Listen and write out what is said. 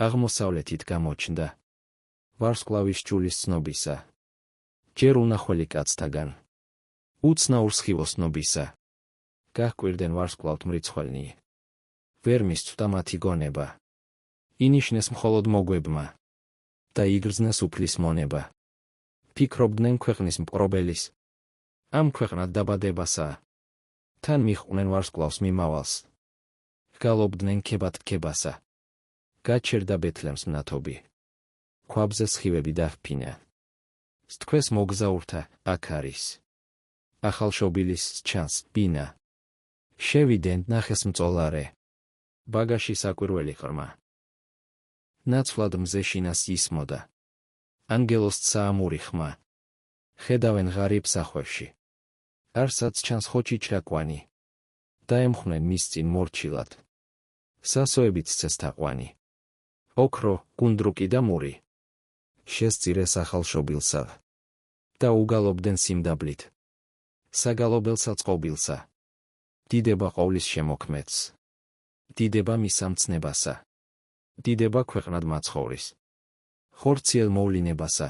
აღმოსავლეთით გამოჩნდა. ვარსკვლავის ჭულის ცნობისა. ჯერ უნახველი კაცთაგან. უცნაურ სხივოს ცნობისა. გაჰკვირდნენ ვარსკვლავთ მრიცხველნი. ვერ მისცვდა მათი გონება. ინიშნეს მხოლოდ მოგვებმა. და იგრძნეს უფლის მონება. ფიქრობდნენ ქვეყნის მპყრობელის. ამ ქვეყნად დაბადებასა. თან მიჰყვნენ ვარსკვლავს მიმავალს. გალობდნენ ქებათ-ქებასა. გაჩერდა ბეთლემს მნათობი. ქვაბზე სხივები დაფფინა. სთქვეს მოგზაურთა, აქ არის. ახალშობილის ჩანს ბინა. შევიდნენ ნახეს მწოლარე. ბაგაში საკვირველი ღრმა. ნაცვლად მზე შინას ისმოდა. ანგელოს საამური ხმა. ხედავენ ღარიბ სახვევში. არსაც ჩანს ხოჭი ჩაკვანი. დაემხნენ მის წინ მორჩილად. სასოებით სცეს თაყვანი. ოქრო, გუნდრუკი და მური. შესწირეს ახალშობილსა. და უგალობდნენ სიმდაბლით. საგალობელსა წყობილსა. დიდება ყოვლის შემოქმედს. დიდება მის ამცნებასა. დიდება ქვეყნად მაცხოვრის. ხორციელ მოვლინებასა.